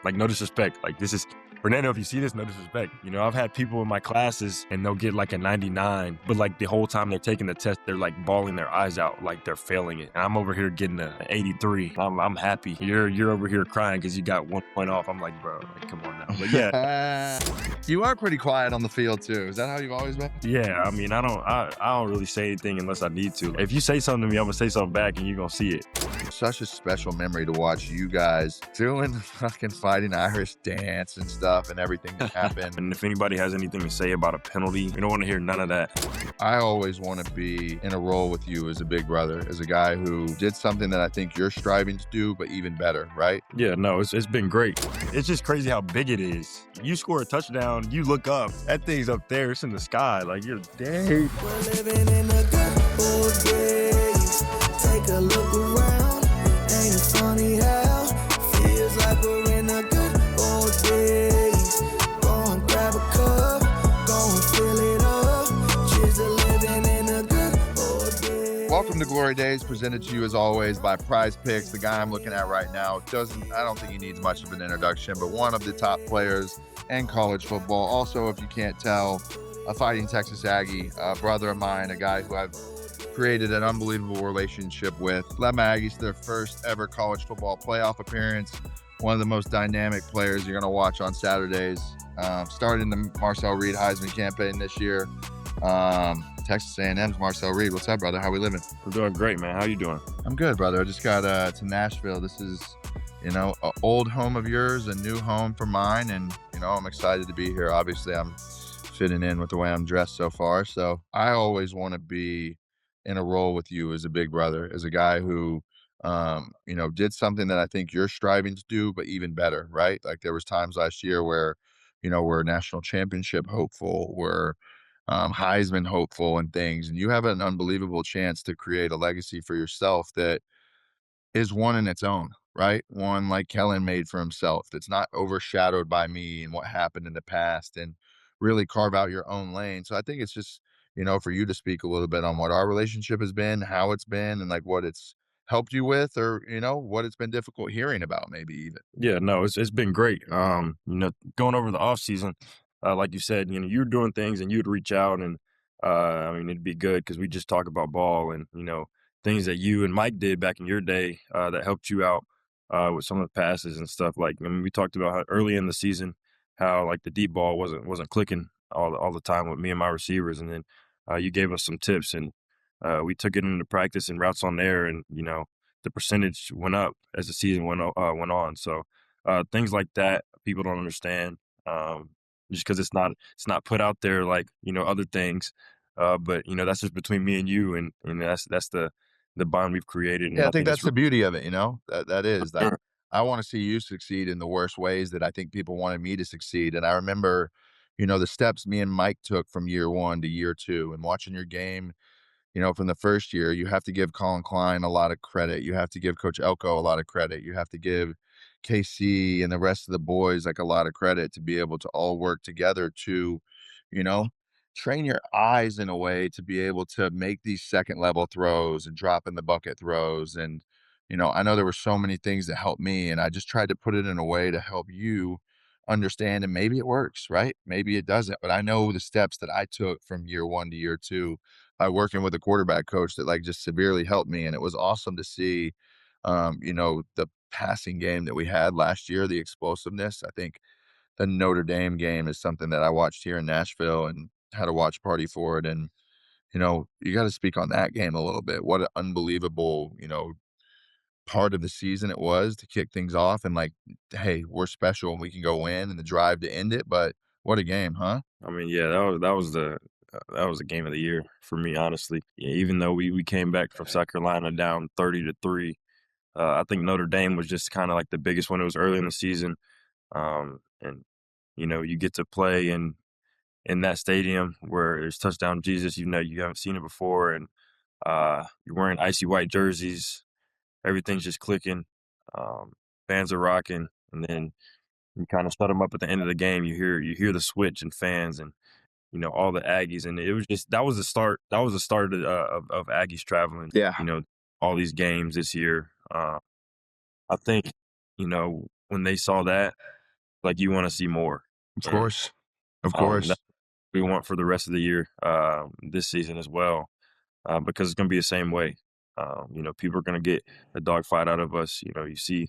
Like, no disrespect. Like, this is Fernando, if you see this, no disrespect. You know, I've had people in my classes and they'll get like a 99, but like the whole time they're taking the test, they're like bawling their eyes out like they're failing it. And I'm over here getting an 83. I'm happy. You're over here crying because you got 1 point off. I'm like, bro, like, come on now. But yeah. You are pretty quiet on the field too. Is that how you've always been? Yeah, I mean, I don't really say anything unless I need to. If you say something to me, I'm gonna say something back and you're gonna see it. Such a special memory to watch you guys doing the fucking Fighting Irish dance and stuff and everything that happened. And if anybody has anything to say about a penalty, we don't want to hear none of that. I always want to be in a role with you as a big brother, as a guy who did something that I think you're striving to do, but even better, right? Yeah, no, it's been great. It's just crazy how big it is. You score a touchdown, you look up, that thing's up there, it's in the sky, like you're dead. We're living in the good old days. Take a look around. Ain't it funny how feels like we're in the good old days. Go and grab a cup, go and fill it up. Cheers to living in the good old days. Welcome to Glory Days, presented to you as always by PrizePicks. The guy I'm looking at right now I don't think he needs much of an introduction, but one of the top players in college football. Also, if you can't tell, a fighting Texas Aggie, a brother of mine, a guy who I've created an unbelievable relationship with. Led my Aggies to their first ever college football playoff appearance. One of the most dynamic players you're going to watch on Saturdays. Started in the Marcel Reed Heisman campaign this year. Texas A&M's Marcel Reed. What's up, brother? How we living? We're doing great, man. How you doing? I'm good, brother. I just got to Nashville. This is, an old home of yours, a new home for mine, and, I'm excited to be here. Obviously, I'm fitting in with the way I'm dressed so far. So I always want to be in a role with you as a big brother, as a guy who, did something that I think you're striving to do, but even better, right? Like there was times last year where, we're national championship hopeful, we're Heisman hopeful and things, and you have an unbelievable chance to create a legacy for yourself that is one in its own, right? One like Kellen made for himself, that's not overshadowed by me and what happened in the past, and really carve out your own lane. So I think it's just, for you to speak a little bit on what our relationship has been, how it's been, and like what it's helped you with, or, what it's been difficult hearing about maybe even. Yeah, no, it's been great. Going over the off season, like you said, you're doing things and you'd reach out and, it'd be good because we just talk about ball and, things that you and Mike did back in your day that helped you out with some of the passes and stuff. Like, we talked about how early in the season, how like the deep ball wasn't clicking all the time with me and my receivers. And then you gave us some tips and we took it into practice and routes on there. And, the percentage went up as the season went on. So things like that, people don't understand just because it's not put out there like, other things. But, that's just between me and you. And that's the bond we've created. Yeah, I think that's the beauty of it, that is that I want to see you succeed in the worst ways that I think people wanted me to succeed. And I remember, the steps me and Mike took from year one to year two, and watching your game, from the first year. You have to give Colin Klein a lot of credit. You have to give Coach Elko a lot of credit. You have to give KC and the rest of the boys like a lot of credit to be able to all work together to, you know, train your eyes in a way to be able to make these second level throws and drop in the bucket throws. And, I know there were so many things that helped me, and I just tried to put it in a way to help you understand. And maybe it works, right? Maybe it doesn't. But I know the steps that I took from year one to year two by working with a quarterback coach that like just severely helped me. And it was awesome to see, the passing game that we had last year, the explosiveness. I think the Notre Dame game is something that I watched here in Nashville and had a watch party for it. And, you got to speak on that game a little bit. What an unbelievable, part of the season it was to kick things off, and like, hey, we're special and we can go win, and the drive to end it. But what a game, huh? I mean, yeah, that was the game of the year for me, honestly. Yeah, even though we came back from South Carolina down 30-3, I think Notre Dame was just kind of like the biggest one. It was early in the season, and you get to play in that stadium where it's touchdown Jesus. You haven't seen it before, and you're wearing icy white jerseys. Everything's just clicking. Fans are rocking, and then you kind of shut them up at the end of the game. You hear the switch and fans, and all the Aggies, and it was just that was the start. That was the start of Aggies traveling. Yeah. All these games this year. I think when they saw that, like, you wanna see more. Of And, course. Of course. that's what we want for the rest of the year, this season as well, because it's gonna be the same way. People are gonna get a dogfight out of us. You see,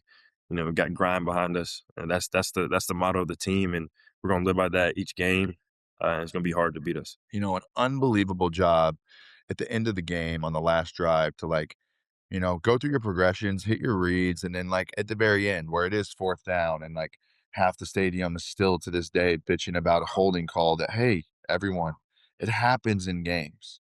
we got grind behind us, and that's the motto of the team, and we're gonna live by that each game. It's gonna be hard to beat us. An unbelievable job at the end of the game on the last drive to go through your progressions, hit your reads, and then at the very end where it is fourth down and half the stadium is still to this day bitching about a holding call that, hey, everyone, it happens in games.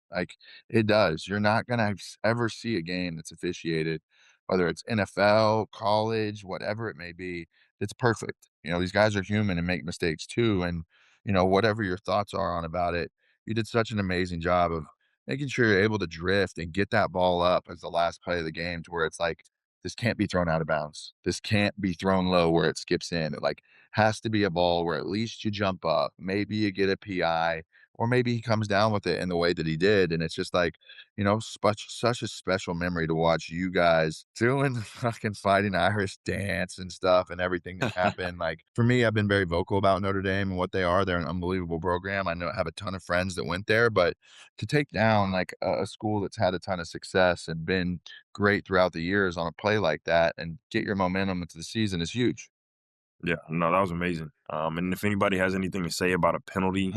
It does. You're not going to ever see a game that's officiated, whether it's NFL, college, whatever it may be, it's perfect. These guys are human and make mistakes too. And, whatever your thoughts are on about it, you did such an amazing job of making sure you're able to drift and get that ball up as the last play of the game to where it's this can't be thrown out of bounds. This can't be thrown low where it skips in. It has to be a ball where at least you jump up. Maybe you get a PI, or maybe he comes down with it in the way that he did. And it's just such a special memory to watch you guys doing the fucking Fighting Irish dance and stuff and everything that happened. For me, I've been very vocal about Notre Dame and what they are. They're an unbelievable program. I know I have a ton of friends that went there, but to take down a school that's had a ton of success and been great throughout the years on a play like that and get your momentum into the season is huge. Yeah, no, that was amazing. And if anybody has anything to say about a penalty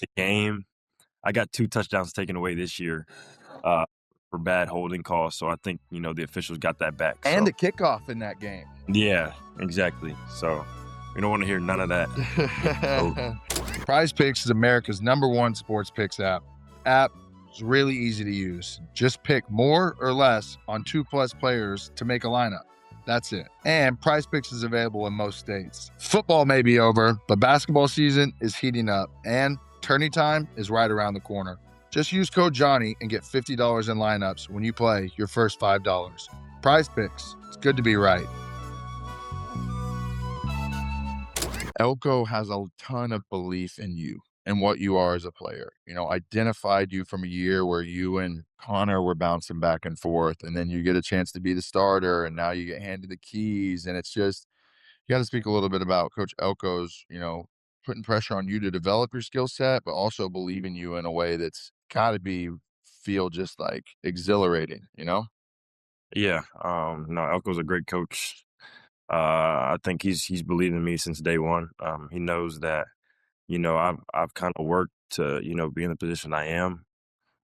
the game, I got 2 touchdowns taken away this year for bad holding calls. So I think, the officials got that back. And so. a kickoff in that game. Yeah, exactly. So we don't want to hear none of that. PrizePicks is America's #1 sports picks app. App is really easy to use. Just pick more or less on 2+ players to make a lineup. That's it. And PrizePicks is available in most states. Football may be over, but basketball season is heating up, and tourney time is right around the corner. Just use code Johnny and get $50 in lineups when you play your first $5. PrizePicks. It's good to be right. Elko has a ton of belief in you and what you are as a player. Identified you from a year where you and Connor were bouncing back and forth, and then you get a chance to be the starter, and now you get handed the keys. And it's just, you got to speak a little bit about Coach Elko's, putting pressure on you to develop your skill set, but also believe in you in a way that's got to feel just exhilarating, Yeah. No, Elko's a great coach. I think he's believed in me since day one. He knows that, I've kind of worked to, be in the position I am,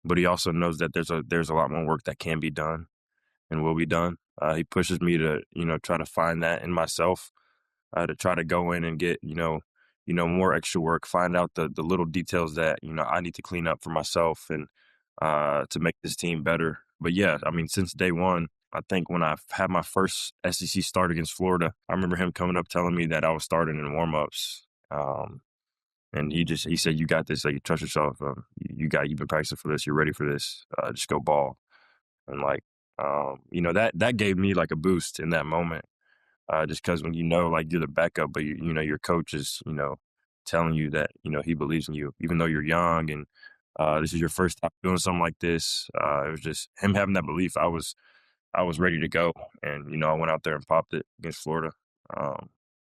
but he also knows that there's a lot more work that can be done and will be done. He pushes me to, try to find that in myself, to try to go in and get, more extra work, find out the little details that, I need to clean up for myself and to make this team better. But yeah, I mean, since day one, I think when I had my first SEC start against Florida, I remember him coming up telling me that I was starting in warmups. And he said, "You got this. You trust yourself. You've been practicing for this. You're ready for this. Just go ball." And that gave me a boost in that moment. Just because when you're the backup, but your coach is telling you that he believes in you, even though you're young and this is your first time doing something like this. It was just him having that belief. I was ready to go, and I went out there and popped it against Florida.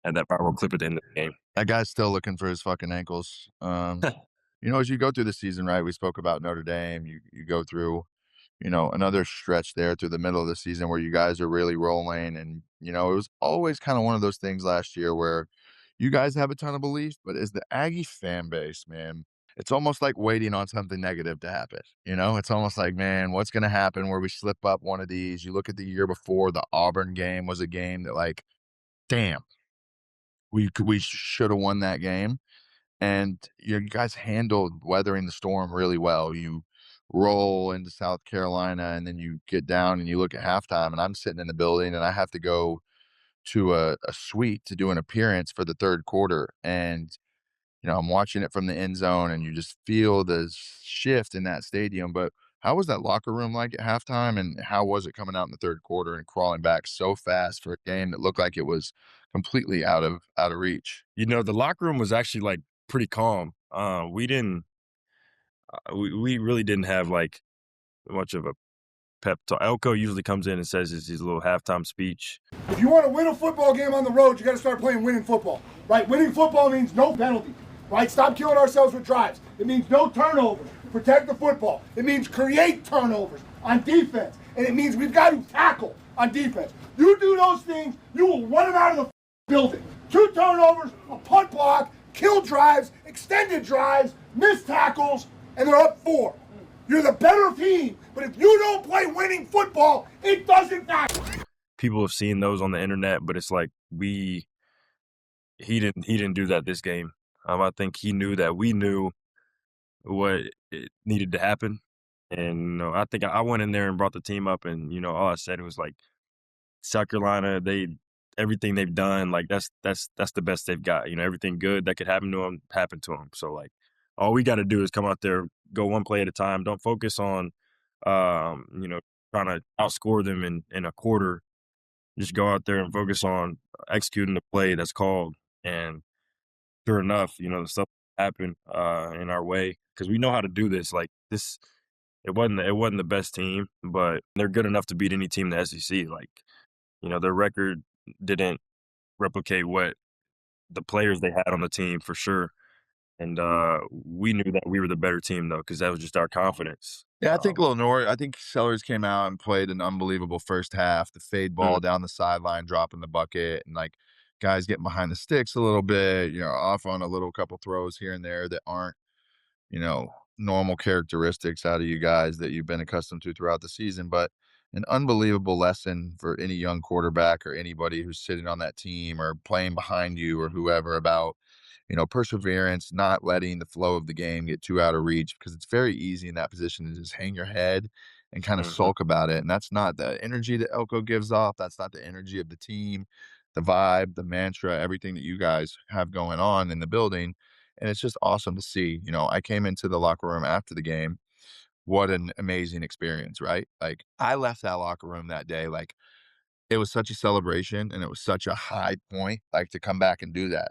Had that viral clip at the end of the game. That guy's still looking for his fucking ankles. As you go through the season, right? We spoke about Notre Dame. You go through, another stretch there through the middle of the season where you guys are really rolling. And, it was always kind of one of those things last year where you guys have a ton of belief, but as the Aggie fan base, man, it's almost like waiting on something negative to happen. It's almost like, man, what's going to happen where we slip up one of these? You look at the year before, the Auburn game was a game that damn, we should have won that game. And you guys handled weathering the storm really well. You roll into South Carolina, and then you get down and you look at halftime, and I'm sitting in the building, and I have to go to a suite to do an appearance for the third quarter. And, I'm watching it from the end zone, and you just feel the shift in that stadium. But how was that locker room like at halftime, and how was it coming out in the third quarter and crawling back so fast for a game that looked like it was completely out of reach? The locker room was actually pretty calm. We really didn't have much of a pep talk. Elko usually comes in and says his little halftime speech. If you want to win a football game on the road, you got to start playing winning football, right? Winning football means no penalties, right? Stop killing ourselves with drives. It means no turnovers. Protect the football. It means create turnovers on defense. And it means we've got to tackle on defense. You do those things, you will run them out of the building. 2 turnovers, a punt block, kill drives, extended drives, missed tackles, and they're up 4. You're the better team, but if you don't play winning football, it doesn't matter. People have seen those on the internet, but it's like he didn't do that this game. I think he knew that we knew what it needed to happen. And I think I went in there and brought the team up, and all I said was like, South Carolina, everything they've done, like that's the best they've got. Everything good that could happen to them happened to them. So like, all we got to do is come out there, go one play at a time. Don't focus on, trying to outscore them in a quarter. Just go out there and focus on executing the play that's called. And sure enough, the stuff happened in our way because we know how to do this. Like this, it wasn't the best team, but they're good enough to beat any team in the SEC. Like, their record didn't replicate what the players they had on the team for sure. And we knew that we were the better team, though, because that was just our confidence. Yeah, I think Lenore, I think Sellers came out and played an unbelievable first half. The fade ball down the sideline, dropping the bucket, and like guys getting behind the sticks a little bit, off on a little couple throws here and there that aren't, normal characteristics out of you guys that you've been accustomed to throughout the season. But an unbelievable lesson for any young quarterback or anybody who's sitting on that team or playing behind you or whoever about, perseverance, not letting the flow of the game get too out of reach, because it's very easy in that position to just hang your head and kind of sulk about it. And that's not the energy that Elko gives off. That's not the energy of the team, the vibe, the mantra, everything that you guys have going on in the building. And it's just awesome to see. I came into the locker room after the game. What an amazing experience, right? Like I left that locker room that day, like it was such a celebration and it was such a high point, like to come back and do that,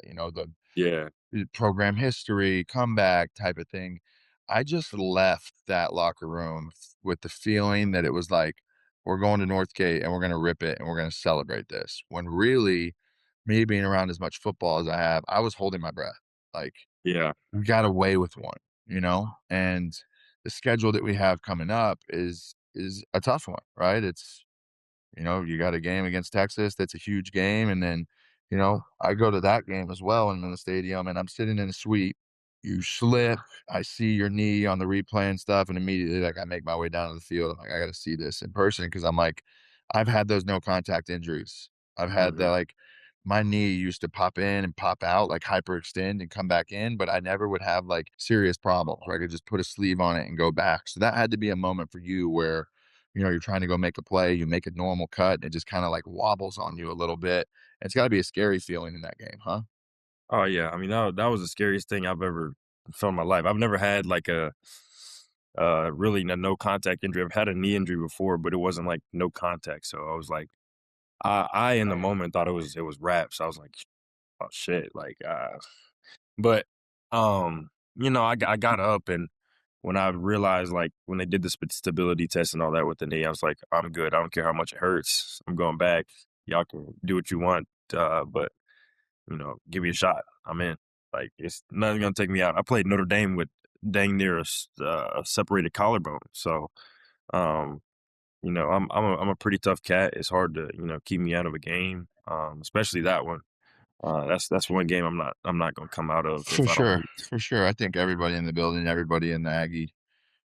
Yeah. the program history, comeback type of thing. I just left that locker room with the feeling that it was like, we're going to Northgate and we're going to rip it and we're going to celebrate this. When really, me being around as much football as I have, I was holding my breath. Like, Yeah. we got away with one, and the schedule that we have coming up is a tough one, right? It's, you got a game against Texas. That's a huge game. And then, I go to that game as well. And I'm in the stadium and I'm sitting in a suite. You slip. I see your knee on the replay and stuff. And immediately, like, I make my way down to the field. I'm like, I got to see this in person. Cause I'm like, I've had those no contact injuries. I've had that, like, my knee used to pop in and pop out, like hyperextend and come back in, but I never would have like serious problems where I could just put a sleeve on it and go back. So that had to be a moment for you where, you're trying to go make a play, you make a normal cut, and it just kind of like wobbles on you a little bit. It's got to be a scary feeling in that game, huh? Oh, yeah. I mean, that was the scariest thing I've ever felt in my life. I've never had like really a no contact injury. I've had a knee injury before, but it wasn't like no contact. So I was like, I in the moment thought it was wraps. I was like, oh shit, like, but I got up, and when I realized, like, when they did the stability test and all that with the knee, I was like, I'm good. I don't care how much it hurts. I'm going back. Y'all can do what you want, but give me a shot. I'm in. Like, it's nothing gonna take me out. I played Notre Dame with dang near a separated collarbone, so I'm a pretty tough cat. It's hard to keep me out of a game, especially that one. That's one game I'm not gonna come out of For if I don't sure. need to. For sure. I think everybody in the building, everybody in the Aggie,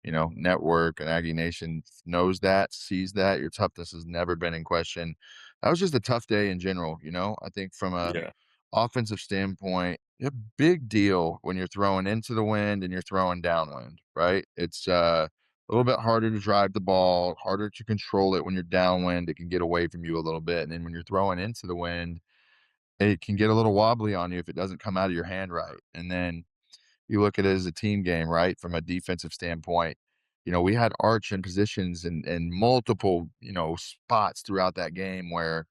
network and Aggie Nation knows that, sees that. Your toughness has never been in question. That was just a tough day in general. I think from a Yeah, offensive standpoint, a big deal when you're throwing into the wind and you're throwing downwind, right? It's a little bit harder to drive the ball, harder to control it when you're downwind. It can get away from you a little bit. And then when you're throwing into the wind, it can get a little wobbly on you if it doesn't come out of your hand right. And then you look at it as a team game, right? From a defensive standpoint, we had Arch in positions and multiple, spots throughout that game where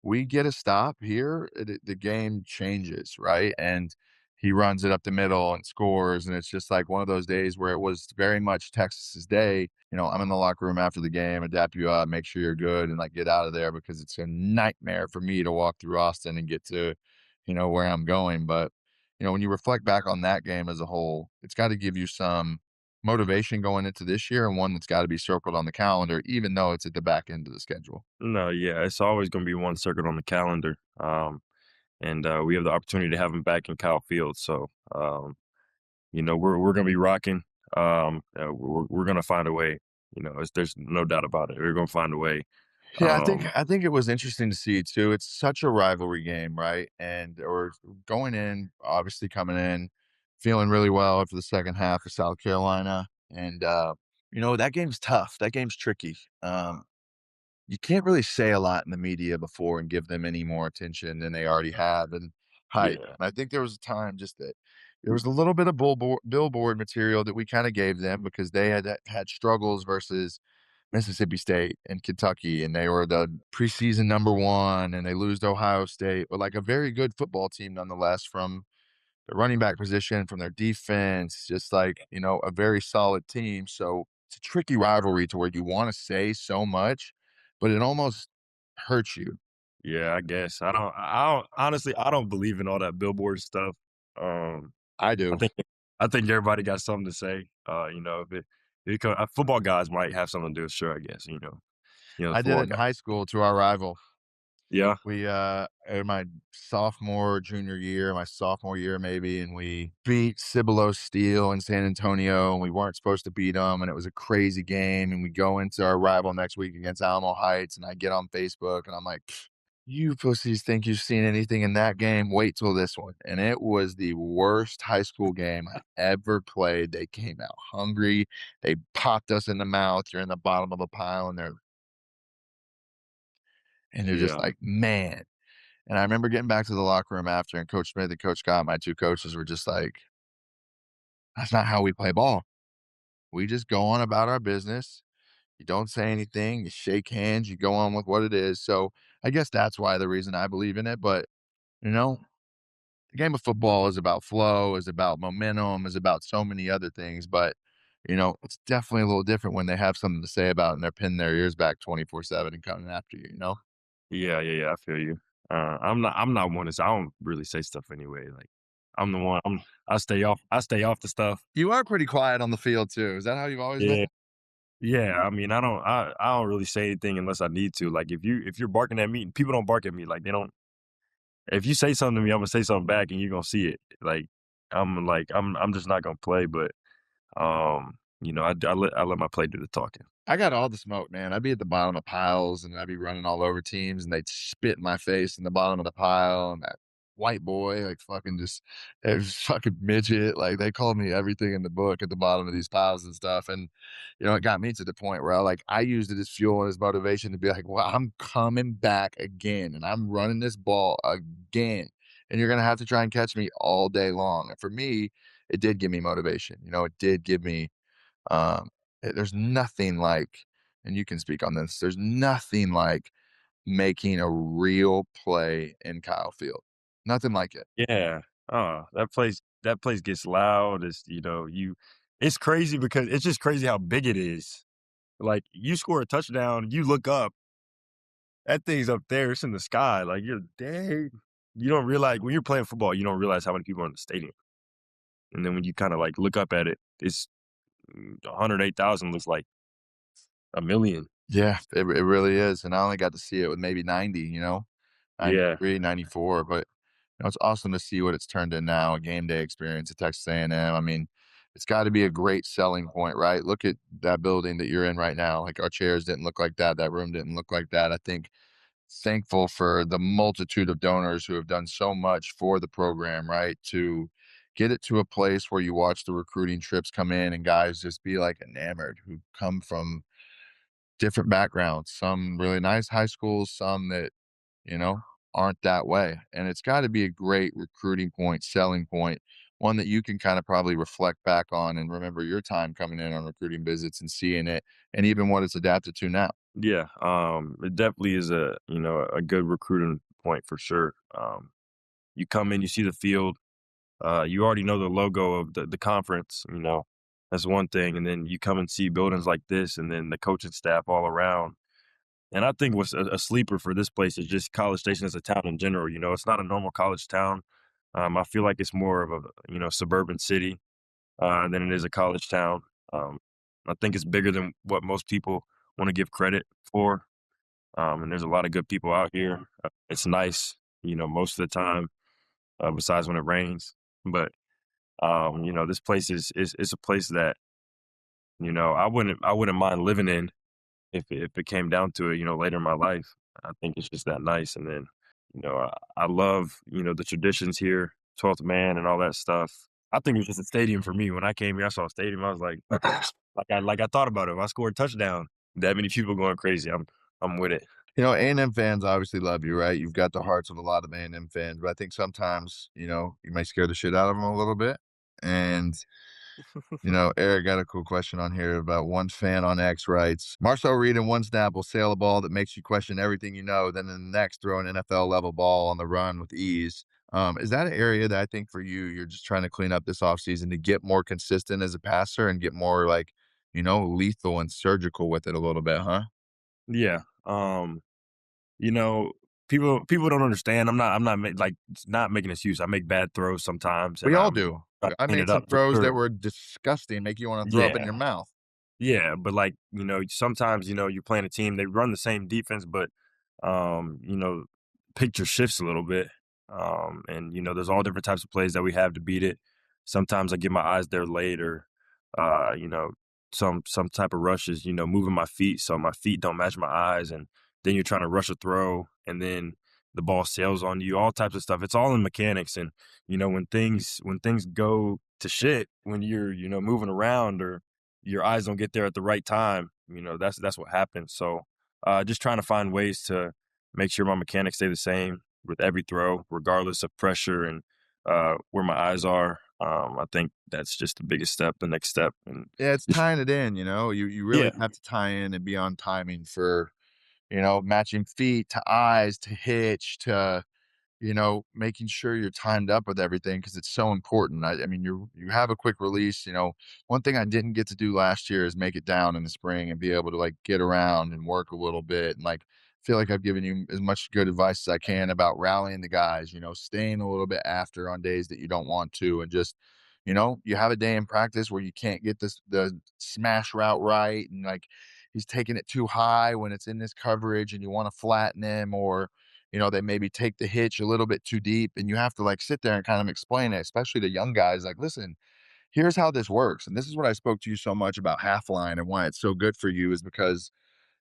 we get a stop here, the game changes, right? And he runs it up the middle and scores, and it's just like one of those days where it was very much Texas's day. I'm in the locker room after the game, adapt you up, make sure you're good, and like get out of there because it's a nightmare for me to walk through Austin and get to, where I'm going. But when you reflect back on that game as a whole, it's got to give you some motivation going into this year, and one that's got to be circled on the calendar, even though it's at the back end of the schedule. No, yeah, it's always going to be one circuit on the calendar. And we have the opportunity to have him back in Kyle Field. So, we're going to be rocking. We're going to find a way. There's no doubt about it. We're going to find a way. Yeah, I think it was interesting to see too. It's such a rivalry game, right? And or going in, obviously coming in, feeling really well after the second half of South Carolina, and that game's tough. That game's tricky. You can't really say a lot in the media before and give them any more attention than they already have and hype. Yeah, And I think there was a time just that there was a little bit of billboard material that we kind of gave them because they had struggles versus Mississippi State and Kentucky, and they were the preseason #1, and they lose to Ohio State, but like a very good football team nonetheless from the running back position, from their defense, just like, a very solid team. So it's a tricky rivalry to where you want to say so much, but it almost hurts you. yeah. I guess I don't. Honestly, I don't believe in all that billboard stuff. Um, I I do. think I think everybody got something to say. If because football guys might have something to do. Sure, I guess. I did Football it in guys. high school to our rival. Yeah, We, in my sophomore year maybe, and we beat Cibolo Steel in San Antonio, and we weren't supposed to beat them, and it was a crazy game, and we go into our rival next week against Alamo Heights, and I get on Facebook, and I'm like, "Pfft, you pussies think you've seen anything in that game? Wait till this one." And it was the worst high school game I ever played. They came out hungry. They popped us in the mouth. You're in the bottom of the pile, and they're just yeah, like, "Man." And I remember getting back to the locker room after, and Coach Smith and Coach Scott, my 2 coaches, were just like, "That's not how we play ball. We just go on about our business. You don't say anything, you shake hands, you go on with what it is." So, I guess that's why the reason I believe in it, but, you know, the game of football is about flow, is about momentum, is about so many other things, but, it's definitely a little different when they have something to say about it and they're pinning their ears back 24/7 and coming after you, you know? yeah, yeah, yeah. I feel you. I'm not one to say. I don't really say stuff anyway. Like I'm the one. I stay off. I stay off the stuff. You are pretty quiet on the field too. Is that how you've always been? Yeah. Yeah, I mean, I don't really say anything unless I need to. Like if you're barking at me, people don't bark at me. Like they don't. If you say something to me, I'm gonna say something back, and you're gonna see it. I'm just not gonna play. But I let my play do the talking. I got all the smoke, man. I'd be at the bottom of piles and I'd be running all over teams and they'd spit in my face in the bottom of the pile. And that white boy, like fucking just, it was fucking midget. Like they called me everything in the book at the bottom of these piles and stuff. And, it got me to the point where I used it as fuel and as motivation to be like, well, I'm coming back again and I'm running this ball again. And you're going to have to try and catch me all day long. And for me, it did give me motivation. It did give me um, there's nothing like, and you can speak on this, there's nothing like making a real play in Kyle Field. Nothing like it. Yeah. That place gets loud. It's crazy because it's just crazy how big it is. Like you score a touchdown, you look up, that thing's up there, it's in the sky. Like you're dang. You don't realize when you're playing football, you don't realize how many people are in the stadium. And then when you kind of like look up at it, it's 108,000 looks like a million. Yeah, it really is. And I only got to see it with maybe 90, Yeah. 93, 94. But it's awesome to see what it's turned in now, a game day experience at Texas A&M. I mean, it's got to be a great selling point, right? Look at that building that you're in right now. Like our chairs didn't look like that. That room didn't look like that. I think thankful for the multitude of donors who have done so much for the program, right? To get it to a place where you watch the recruiting trips come in and guys just be like enamored who come from different backgrounds, some really nice high schools, some that, you know, aren't that way. And it's got to be a great recruiting point, selling point, one that you can kind of probably reflect back on and remember your time coming in on recruiting visits and seeing it and even what it's adapted to now. Yeah. It definitely is a good recruiting point for sure. You come in, you see the field. You already know the logo of the conference, you know, that's one thing, and then you come and see buildings like this and then the coaching staff all around. And I think what's a sleeper for this place is just College Station as a town in general. You know, it's not a normal college town. I feel like it's more of a, you know, suburban city than it is a college town. Um, I think it's bigger than what most people want to give credit for. And there's a lot of good people out here. It's nice, you know, most of the time, besides when it rains. But you know, this place is a place that, you know, I wouldn't mind living in if it came down to it, you know, later in my life. I think it's just that nice. And then, you know, I love, you know, the traditions here, 12th man and all that stuff. I think it was just a stadium for me. When I came here, I saw a stadium. I was like, like I thought about it. If I scored a touchdown, that many people going crazy, I'm with it. You know, A&M fans obviously love you, right? You've got the hearts of a lot of A&M fans, but I think sometimes, you know, you may scare the shit out of them a little bit. And, you know, Eric got a cool question on here about one fan on X writes, Marcel Reed in one snap will sail a ball that makes you question everything you know, then in the next throw an NFL level ball on the run with ease. Is that an area that I think for you, you're just trying to clean up this offseason to get more consistent as a passer and get more like, you know, lethal and surgical with it a little bit, huh? Yeah. You know, people don't understand. Like not making an excuse. I make bad throws sometimes, We and all I'm do. trying to I clean made it some up for throws that sure. were disgusting, make you wanna throw up in Yeah. your mouth. Yeah, but like, you know, sometimes, you know, you're playing a team, they run the same defense, but you know, picture shifts a little bit. And you know, there's all different types of plays that we have to beat it. Sometimes I get my eyes there late or you know, some type of rushes, you know, moving my feet so my feet don't match my eyes and then you're trying to rush a throw and then the ball sails on you, all types of stuff. It's all in mechanics and you know, when things go to shit, when you're, you know, moving around or your eyes don't get there at the right time, you know, that's what happens. So just trying to find ways to make sure my mechanics stay the same with every throw, regardless of pressure and where my eyes are. I think that's just the biggest step, the next step. And Yeah, it's just, tying it in, you know? You really yeah, have to tie in and be on timing for, you know, matching feet to eyes to hitch to, you know, making sure you're timed up with everything because it's so important. I mean, you have a quick release. You know, one thing I didn't get to do last year is make it down in the spring and be able to like get around and work a little bit and like feel like I've given you as much good advice as I can about rallying the guys. You know, staying a little bit after on days that you don't want to, and just you know, you have a day in practice where you can't get the smash route right, and like he's taking it too high when it's in this coverage, and you want to flatten him or you know, they maybe take the hitch a little bit too deep and you have to like sit there and kind of explain it, especially to young guys. Like, listen, here's how this works. And this is what I spoke to you so much about half line and why it's so good for you is because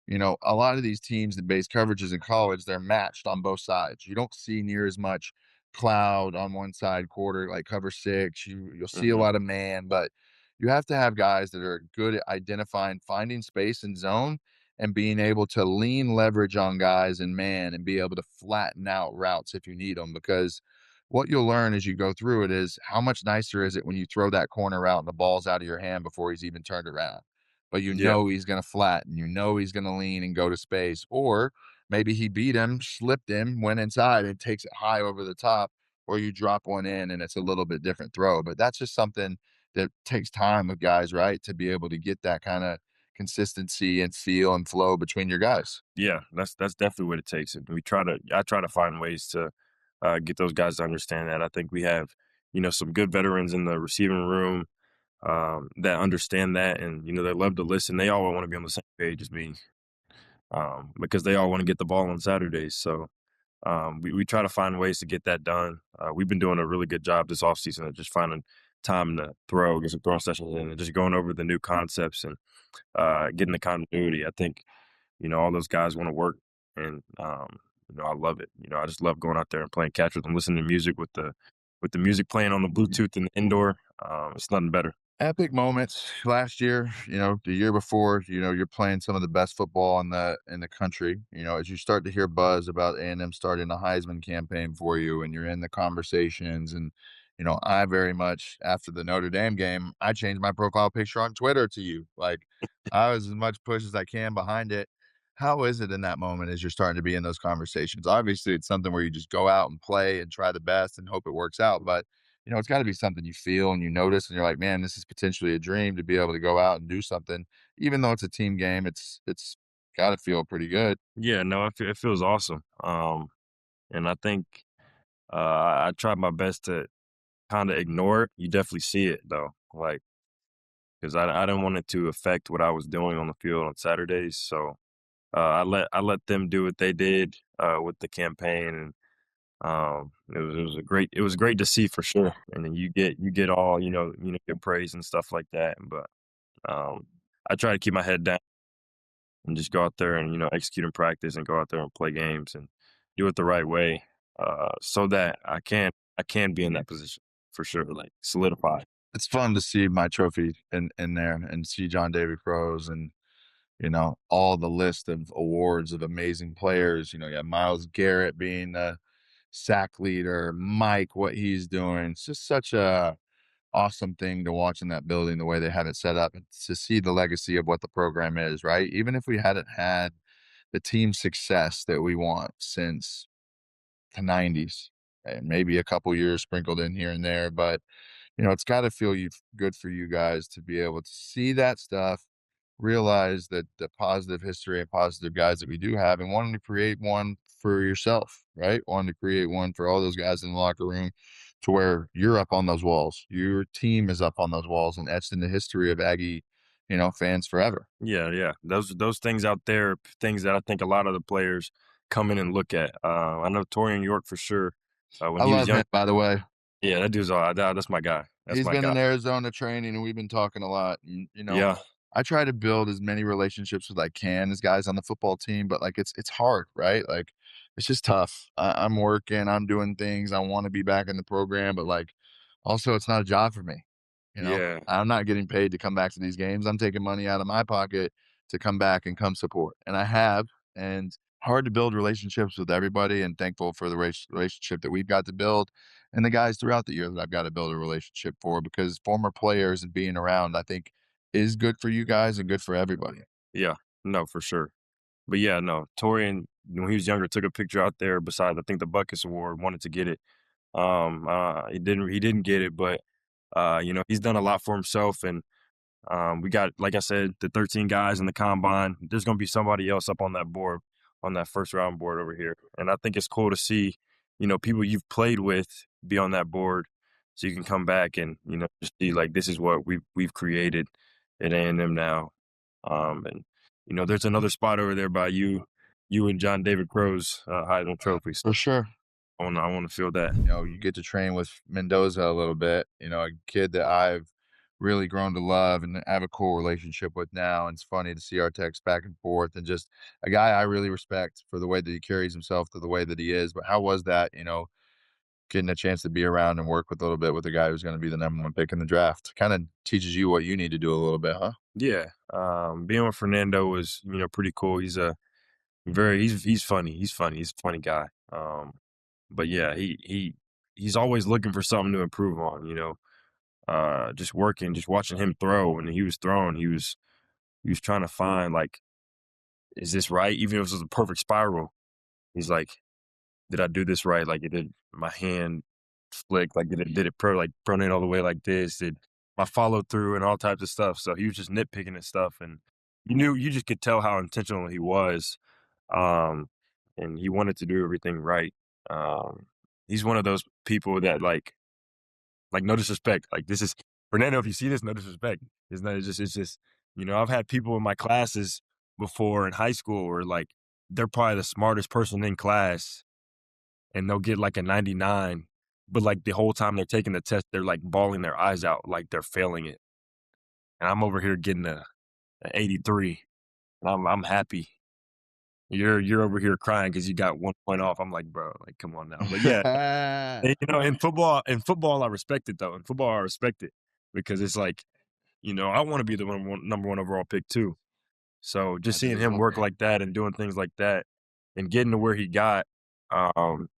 you know, a lot of these teams that base coverages in college, they're matched on both sides. You don't see near as much cloud on one side quarter, like cover six. You'll see a hmm lot of man, but you have to have guys that are good at identifying, finding space and zone, and being able to lean leverage on guys and man, and be able to flatten out routes if you need them. Because what you'll learn as you go through it is how much nicer is it when you throw that corner route and the ball's out of your hand before he's even turned around, but you yeah, know he's gonna flatten, you know he's gonna lean and go to space, or maybe he beat him, slipped him, went inside and takes it high over the top, or you drop one in and it's a little bit different throw. But that's just something that takes time with guys, right? To be able to get that kind of consistency and feel and flow between your guys. yeah, that's definitely what it takes. And I try to find ways to get those guys to understand that. I think we have, you know, some good veterans in the receiving room that understand that, and you know, they love to listen. They all want to be on the same page as me because they all want to get the ball on Saturdays. So we try to find ways to get that done. We've been doing a really good job this offseason of just finding time to throw, get some throwing sessions in, and just going over the new concepts and getting the continuity. I think, you know, all those guys want to work, and you know, I love it. You know, I just love going out there and playing catch with them, listening to music with the music playing on the Bluetooth in the indoor. It's nothing better. Epic moments last year, you know, the year before, you know, you're playing some of the best football in the country. You know, as you start to hear buzz about A&M starting a Heisman campaign for you and you're in the conversations and you know, I very much after the Notre Dame game, I changed my profile picture on Twitter to you. Like I was as much push as I can behind it. How is it in that moment as you're starting to be in those conversations? Obviously, it's something where you just go out and play and try the best and hope it works out, but you know, it's gotta be something you feel and you notice, and you're like, "Man, this is potentially a dream to be able to go out and do something." Even though it's a team game, it's gotta feel pretty good. Yeah, no, it feels awesome. And I think I tried my best to kind of ignore it. You definitely see it though, like because I didn't want it to affect what I was doing on the field on Saturdays. So I let them do what they did with the campaign, and it was great to see for sure. And then you get all your praise and stuff like that. But um, I try to keep my head down and just go out there and execute in practice and go out there and play games and do it the right way, so that I can be in that position for sure, like solidify. It's fun to see my trophy in there and see John David Crow's and, you know, all the list of awards of amazing players. You know, you have Myles Garrett being the sack leader, Mike, what he's doing. It's just such a awesome thing to watch in that building, the way they have it set up, and to see the legacy of what the program is, right? Even if we hadn't had the team success that we want since the 90s, and maybe a couple years sprinkled in here and there, but you know, it's got to feel good for you guys to be able to see that stuff, realize that the positive history and positive guys that we do have, and wanting to create one for yourself, right? Wanting to create one for all those guys in the locker room to where you're up on those walls, your team is up on those walls and etched in the history of Aggie, you know, fans forever. Yeah, yeah, those things out there, things that I think a lot of the players come in and look at. I know Torian York for sure. When I he was love young, him, by the way. yeah, that dude's all. That's my guy. That's He's my been guy. in Arizona training, and we've been talking a lot. And, you know, Yeah, I try to build as many relationships as I can as guys on the football team, but like it's hard, right? Like it's just tough. I'm working, I'm doing things. I want to be back in the program, but like also it's not a job for me. You know, yeah, I'm not getting paid to come back to these games. I'm taking money out of my pocket to come back and come support, and I have. And hard to build relationships with everybody, and thankful for the relationship that we've got to build and the guys throughout the year that I've got to build a relationship for, because former players and being around, I think, is good for you guys and good for everybody. yeah. No, for sure. But yeah, no, Torian when he was younger took a picture out there beside I think the Buckus Award, wanted to get it. He didn't get it, but he's done a lot for himself, and we got, like I said, the 13 guys in the combine. There's going to be somebody else up on that board, on that first round board over here. And I think it's cool to see, people you've played with be on that board, so you can come back and, just see like this is what we've created at A&M now. And there's another spot over there by you and John David Crow's Heisman Trophy. So For sure. I want to feel that. You know, you get to train with Mendoza a little bit, you know, a kid that I've really grown to love and have a cool relationship with now. And it's funny to see our text back and forth, and just a guy I really respect for the way that he carries himself to the way that he is. But how was that, you know, getting a chance to be around and work with a little bit with a guy who's going to be the number one pick in the draft? Kind of teaches you what you need to do a little bit, huh? Yeah, being with Fernando was pretty cool. He's funny. He's funny. He's a funny guy. But yeah, he's always looking for something to improve on. Just working, just watching him throw, and he was throwing. He was trying to find like, is this right? Even if it was a perfect spiral, he's like, did I do this right? Like, did my hand flick? Like, did it like pronate all the way like this? Did my follow through and all types of stuff? So he was just nitpicking at stuff, and you just could tell how intentional he was, um, and he wanted to do everything right. He's one of those people that like no disrespect. Like this is Fernando. If you see this, no disrespect. It's not. It's just. I've had people in my classes before in high school where like they're probably the smartest person in class, and they'll get like a 99, but like the whole time they're taking the test, they're like bawling their eyes out, like they're failing it. And I'm over here getting a 83, and I'm happy. You're over here crying because you got 1 point off. I'm like, bro, like come on now. But yeah, and, in football, I respect it though. In football, I respect it because it's like, I want to be the number one overall pick too. So I just do seeing as him well, work man. like that and doing things like that and getting to where he got, um,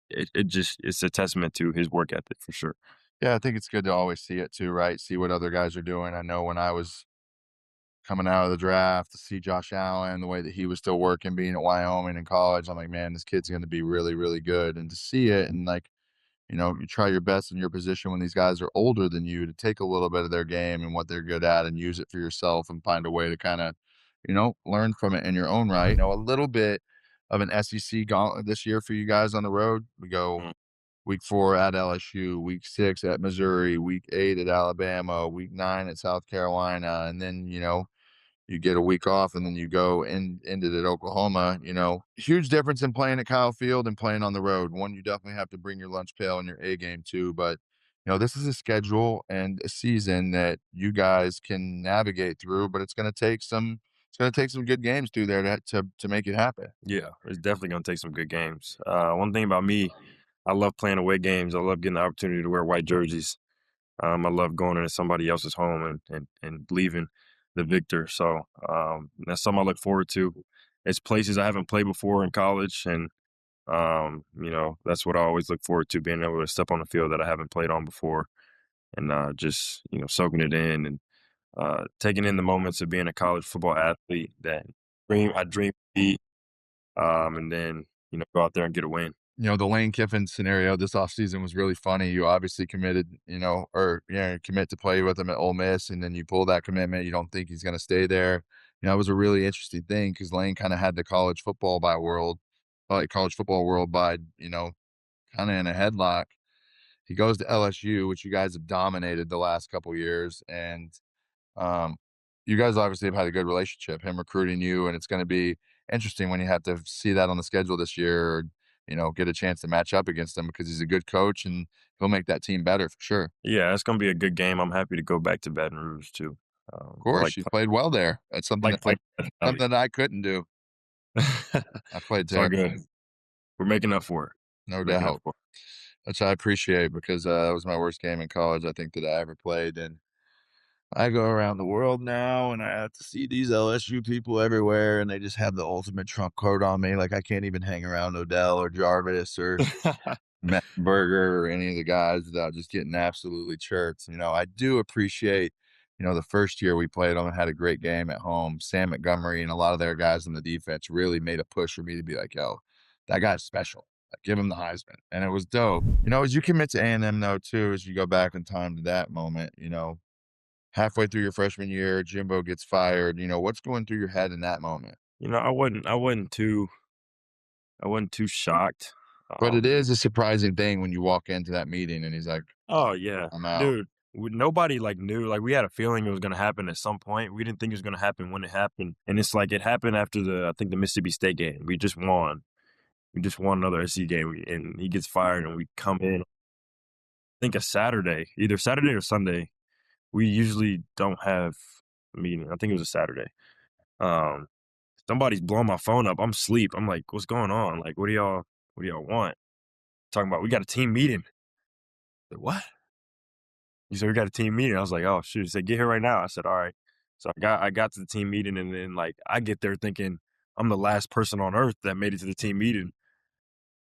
it's a testament to his work ethic for sure. Yeah, I think it's good to always see it too, right? See what other guys are doing. I know when I was coming out of the draft to see Josh Allen, the way that he was still working, being at Wyoming in college, I'm like, man, this kid's going to be really, really good. And to see it and like, you try your best in your position when these guys are older than you to take a little bit of their game and what they're good at and use it for yourself and find a way to kind of, learn from it in your own right. A little bit of an SEC gauntlet this year for you guys on the road. We go Mm. week 4 at LSU, week 6 at Missouri, week 8 at Alabama, week 9 at South Carolina, and then, you get a week off and then you go into the Oklahoma, huge difference in playing at Kyle Field and playing on the road. One, you definitely have to bring your lunch pail and your A game too, but this is a schedule and a season that you guys can navigate through, but it's going to take some good games through there to make it happen. Yeah, it's definitely going to take some good games. One thing about me, I love playing away games. I love getting the opportunity to wear white jerseys. I love going into somebody else's home and leaving the victor. So that's something I look forward to. It's places I haven't played before in college, and that's what I always look forward to, being able to step on the field that I haven't played on before, and just soaking it in and taking in the moments of being a college football athlete that I dream to be, and then go out there and get a win. The Lane Kiffin scenario this offseason was really funny. You obviously committed, commit to play with him at Ole Miss, and then you pull that commitment. You don't think he's going to stay there. It was a really interesting thing because Lane kind of had the college football world by, kind of in a headlock. He goes to LSU, which you guys have dominated the last couple years, and you guys obviously have had a good relationship, him recruiting you, and it's going to be interesting when you have to see that on the schedule this year, or, get a chance to match up against him because he's a good coach and he'll make that team better for sure. Yeah, it's going to be a good game. I'm happy to go back to Baton Rouge too. Of course, you played well there. That's something that I couldn't do. I played It's all terrible. good. We're making up for it. No doubt. Which I appreciate because that was my worst game in college, I think, that I ever played. And I go around the world now and I have to see these LSU people everywhere and they just have the ultimate Trump card on me. Like I can't even hang around Odell or Jarvis or Matt Berger or any of the guys without just getting absolutely chirped. I do appreciate, the first year we played them and had a great game at home. Sam Montgomery and a lot of their guys in the defense really made a push for me to be like, yo, that guy's special. Like, give him the Heisman. And it was dope. As you commit to A&M though, too, as you go back in time to that moment, halfway through your freshman year, Jimbo gets fired. What's going through your head in that moment? I wasn't too shocked. But it is a surprising thing when you walk into that meeting and he's like, "Oh yeah, I'm out." dude." Nobody knew. Like we had a feeling it was going to happen at some point. We didn't think it was going to happen when it happened, and it's like it happened after I think the Mississippi State game. We just won. We just won another SC game, and he gets fired, and we come in. I think a Saturday, either Saturday or Sunday. We usually don't have a meeting. I think it was a Saturday. Somebody's blowing my phone up. I'm asleep. I'm like, what's going on? Like, what do y'all want? Talking about, we got a team meeting. Like, what? He said, we got a team meeting. I was like, oh, shoot. He said, get here right now. I said, all right. So I got to the team meeting, and then, like, I get there thinking I'm the last person on earth that made it to the team meeting.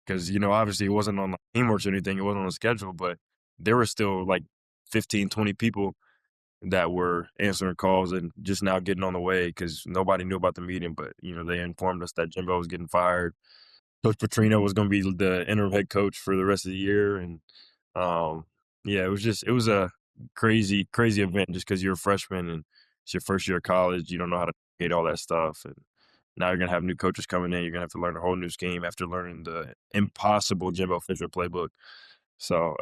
Because, obviously it wasn't on the teamwork or anything. It wasn't on the schedule, but there were still, like, 15, 20 people that were answering calls and just now getting on the way because nobody knew about the meeting. But, they informed us that Jimbo was getting fired. Coach Petrino was going to be the interim head coach for the rest of the year. And, yeah, it was a crazy, crazy event just because you're a freshman and it's your first year of college. You don't know how to hate all that stuff. And now you're going to have new coaches coming in. You're going to have to learn a whole new scheme after learning the impossible Jimbo Fisher playbook. So,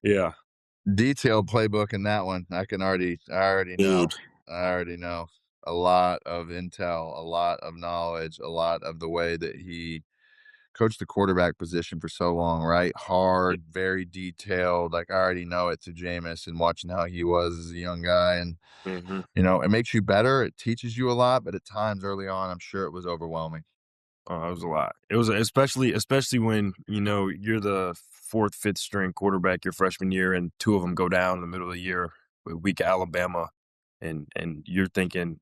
yeah. Detailed playbook in that one. I already know. I already know a lot of intel, a lot of knowledge, a lot of the way that he coached the quarterback position for so long, right? Hard, very detailed. Like I already know it to Jameis and watching how he was as a young guy. And, it makes you better. It teaches you a lot, but at times early on, I'm sure it was overwhelming. Oh, it was a lot. It was especially when, you're the fourth, fifth string quarterback your freshman year and two of them go down in the middle of the year with weak Alabama. And you're thinking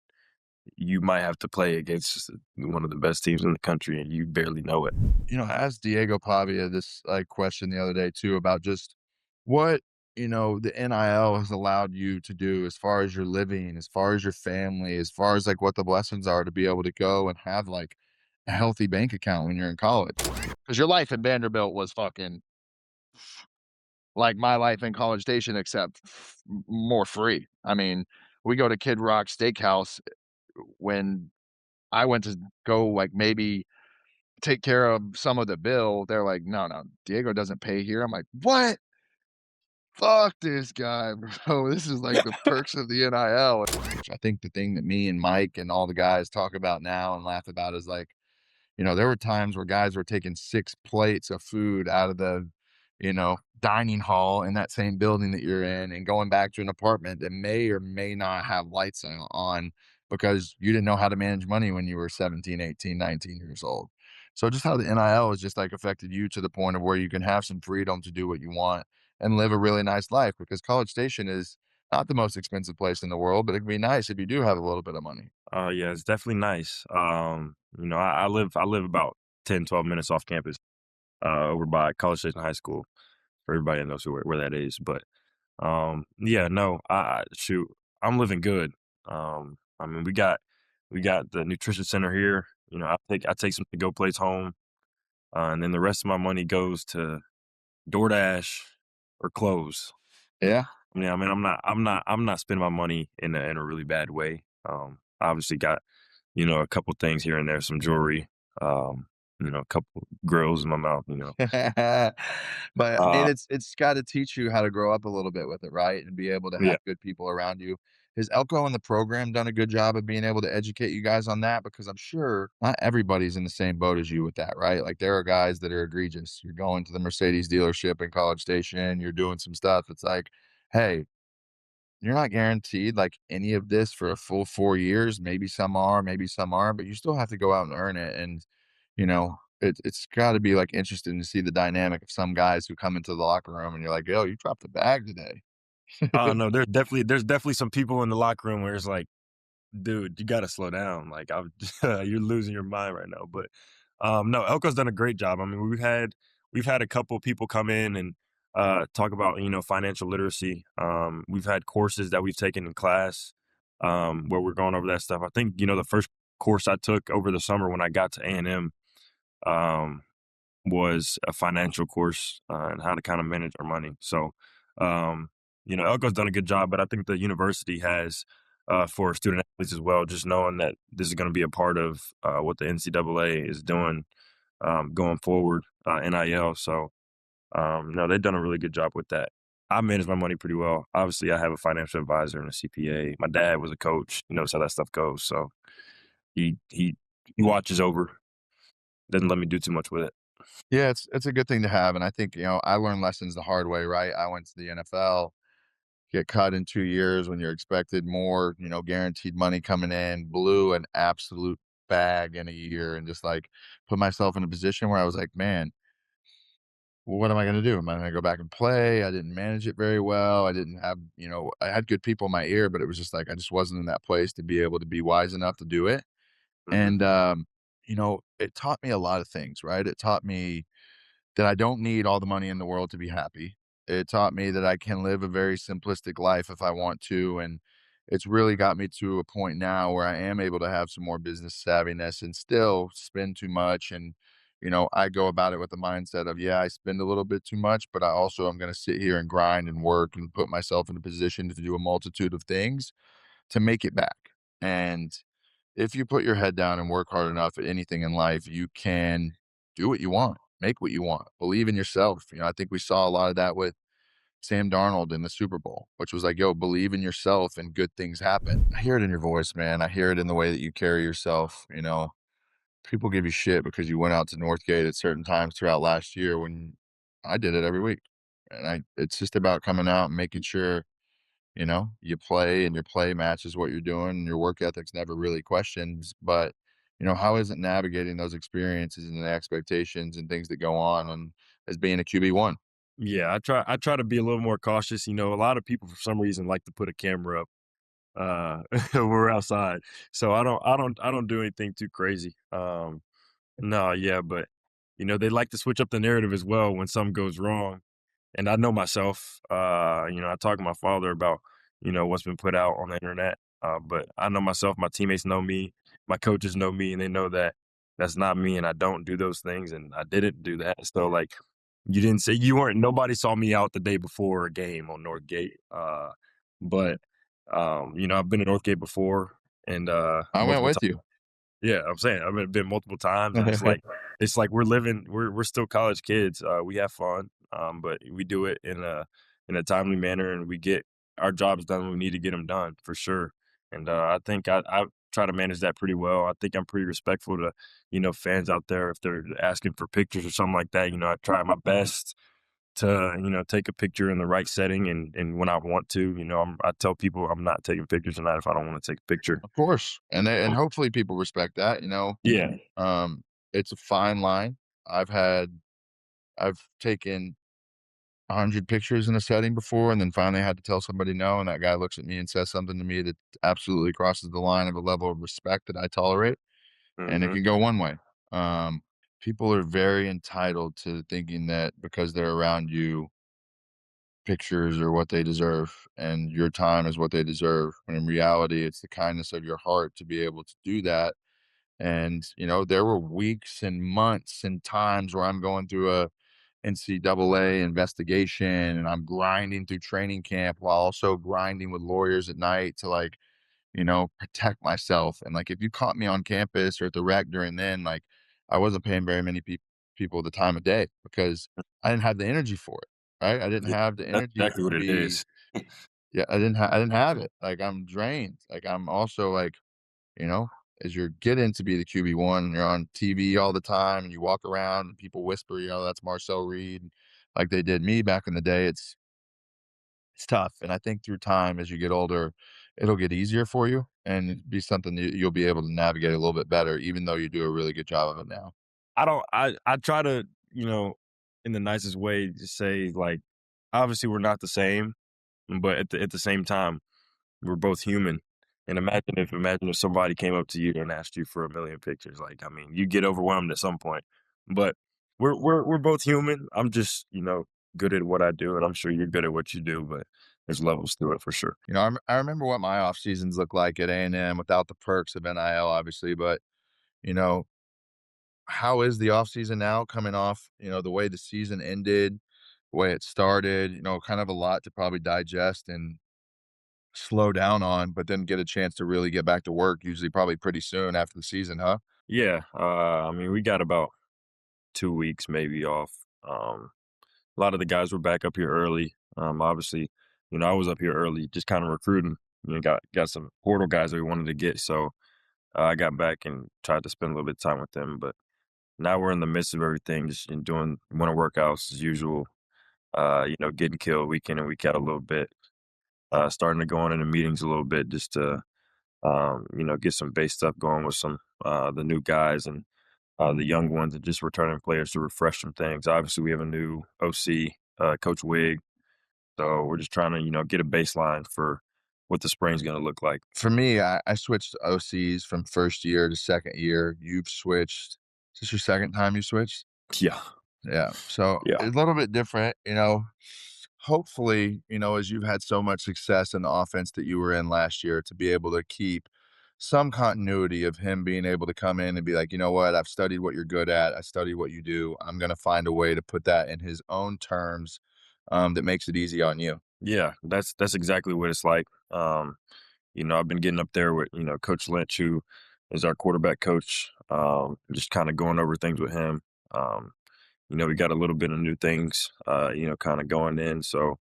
you might have to play against one of the best teams in the country and you barely know it. I asked Diego Pavia this question the other day too about just what, the NIL has allowed you to do as far as your living, as far as your family, as far as like what the blessings are to be able to go and have like a healthy bank account when you're in college. Because your life at Vanderbilt was fucking like my life in College Station, except more free. I mean, we go to Kid Rock Steakhouse when I went to go, like, maybe take care of some of the bill. They're like, no, no, Diego doesn't pay here. I'm like, what? Fuck this guy, bro. This is like the perks of the NIL. I think the thing that me and Mike and all the guys talk about now and laugh about is like, there were times where guys were taking 6 plates of food out of the, dining hall in that same building that you're in and going back to an apartment that may or may not have lights on because you didn't know how to manage money when you were 17, 18, 19 years old. So just how the NIL has just like affected you to the point of where you can have some freedom to do what you want and live a really nice life, because College Station is not the most expensive place in the world, but it can be nice if you do have a little bit of money. Yeah, it's definitely nice. I live about 10, 12 minutes off campus, over by College Station High School, for everybody that knows where that is. But yeah, no, shoot, I'm living good. I mean, we got the nutrition center here. I take some to go plates home, and then the rest of my money goes to DoorDash or clothes. Yeah. Yeah, I mean, I'm not spending my money in a really bad way. I obviously got, a couple things here and there, some jewelry, a couple grills in my mouth, But, I mean, Uh, it's gotta teach you how to grow up a little bit with it, right? And be able to yeah. have good people around you. Has Elko and the program done a good job of being able to educate you guys on that? Because I'm sure not everybody's in the same boat as you with that, right? Like, there are guys that are egregious. You're going to the Mercedes dealership in College Station, you're doing some stuff. It's like, "Hey, you're not guaranteed, like, any of this for a full 4 years. Maybe some are, maybe some aren't, but you still have to go out and earn it." And, it's gotta be, like, interesting to see the dynamic of some guys who come into the locker room and you're like, "Yo, you dropped the bag today." Oh, no, there's definitely some people in the locker room where it's like, "Dude, you gotta slow down, like, I'm you're losing your mind right now." But, no, Elko's done a great job. I mean, we've had a couple people come in and, talk about, financial literacy. We've had courses that we've taken in class, where we're going over that stuff. I think, the first course I took over the summer when I got to A&M, um, was a financial course, and how to kinda manage our money. So, Elko's done a good job, but I think the university has, for student athletes as well, just knowing that this is gonna be a part of, what the NCAA is doing, going forward, NIL. So, no, they've done a really good job with that. I manage my money pretty well. Obviously, I have a financial advisor and a CPA. My dad was a coach. He knows how that stuff goes, so he watches over, doesn't let me do too much with it. Yeah, it's a good thing to have, and I think, I learned lessons the hard way, right? I went to the NFL, get cut in 2 years when you're expected more, guaranteed money coming in, blew an absolute bag in a year and just, like, put myself in a position where I was like, "Man, well, what am I gonna do? Am I gonna go back and play?" I didn't manage it very well. I didn't have, I had good people in my ear, but it was just like I just wasn't in that place to be able to be wise enough to do it. Mhm. And, it taught me a lot of things, right? It taught me that I don't need all the money in the world to be happy. It taught me that I can live a very simplistic life if I want to, and it's really got me to a point now where I am able to have some more business savviness and still spend too much. And, I go about it with the mindset of, yeah, I spend a little bit too much, but I also am gonna sit here and grind and work and put myself in a position to do a multitude of things to make it back. And if you put your head down and work hard enough at anything in life, you can do what you want, make what you want, believe in yourself. I think we saw a lot of that with Sam Darnold in the Super Bowl, which was like, yo, believe in yourself and good things happen. I hear it in your voice, man. I hear it in the way that you carry yourself. People give you shit because you went out to Northgate at certain times throughout last year when I did it every week. And it's just about coming out and making sure you play and your play matches what you're doing and your work ethic's never really questioned. But, how is it navigating those experiences and the expectations and things that go on and as being a QB1? Yeah, I try to be a little more cautious. A lot of people for some reason like to put a camera up, when we're outside. So I don't do anything too crazy. No, yeah, but they like to switch up the narrative as well when something goes wrong. And I know myself, I talk to my father about, what's been put out on the internet. But I know myself, my teammates know me, my coaches know me, and they know that that's not me and I don't do those things and I didn't do that. So like You didn't say you weren't. Nobody saw me out the day before a game on Northgate. But I've been to Northgate before, and I went multiple with times. you. Yeah, I'm saying I've been multiple times, and it's like we're still college kids. We have fun, but we do it in a timely manner, and we get our jobs done when we need to get them done for sure. And I think I try to manage that pretty well. I think I'm pretty respectful to fans out there if they're asking for pictures or something like that. I try my best to take a picture in the right setting, and when I want to, I tell people I'm not taking pictures tonight if I don't want to take a picture. Of course, and hopefully people respect that. Yeah. It's a fine line. I've taken 100 pictures in a setting before, and then finally had to tell somebody no, and that guy looks at me and says something to me that absolutely crosses the line of a level of respect that I tolerate, and it Hmm. can go one way. Um, People are very entitled to thinking that because they're around you, pictures are what they deserve and your time is what they deserve, when in reality, it's the kindness of your heart to be able to do that. And, there were weeks and months and times where I'm going through a NCAA investigation and I'm grinding through training camp while also grinding with lawyers at night to protect myself. And like, if you caught me on campus or at the rec during then, like I wasn't paying very many people the time of day because I didn't have the energy for it. Right. I didn't Yeah, have the that's energy exactly to what it be, is. yeah, I didn't have it. Like I'm drained. Like I'm also like, you know, as you're getting to be the QB1, you're on TV all the time and you walk around and people whisper, that's Marcel Reed, like they did me back in the day. It's tough. And I think through time, as you get older, it'll get easier for you and it'd be something that you'll be able to navigate a little bit better, even though you do a really good job of it now. I don't. I try to in the nicest way to say, like, obviously we're not the same, but at the same time we're both human. And imagine if somebody came up to you and asked you for a million pictures. Like, I mean, you get overwhelmed at some point. But we're both human. I'm just good at what I do, and I'm sure you're good at what you do. But there's levels to it for sure. I remember what my off seasons looked like at A&M without the perks of NIL, obviously, but you know, how is the off season now coming off, the way the season ended, the way it started, kind of a lot to probably digest and slow down on, but then get a chance to really get back to work, usually probably pretty soon after the season, huh? Yeah. I mean, we got about 2 weeks maybe off. A lot of the guys were back up here early. Obviously, I was up here early, just kind of recruiting. Got some portal guys that we wanted to get, so I got back and tried to spend a little bit of time with them. But now we're in the midst of everything, just doing winter workouts as usual. Getting killed week in and week out a little bit. Starting to go on into meetings a little bit just to get some base stuff going with some the new guys and the young ones and just returning players to refresh some things. Obviously, we have a new OC, Coach Wig, so we're just trying to get a baseline for what the spring's going to look like. For me, I switched OCs from first year to second year. You've switched. Is this your second time you switched? Yeah, Yeah. So yeah, a little bit different, hopefully, as you've had so much success in the offense that you were in last year, to be able to keep some continuity of him being able to come in and be like, you know what, I've studied what you're good at. I studied what you do. I'm going to find a way to put that in his own terms, that makes it easy on you. yeah. That's exactly what it's like. I've been getting up there with Coach Lynch, who is our quarterback coach. Just kind of going over things with him. Um, we got a little bit of new things, kind of going in. So,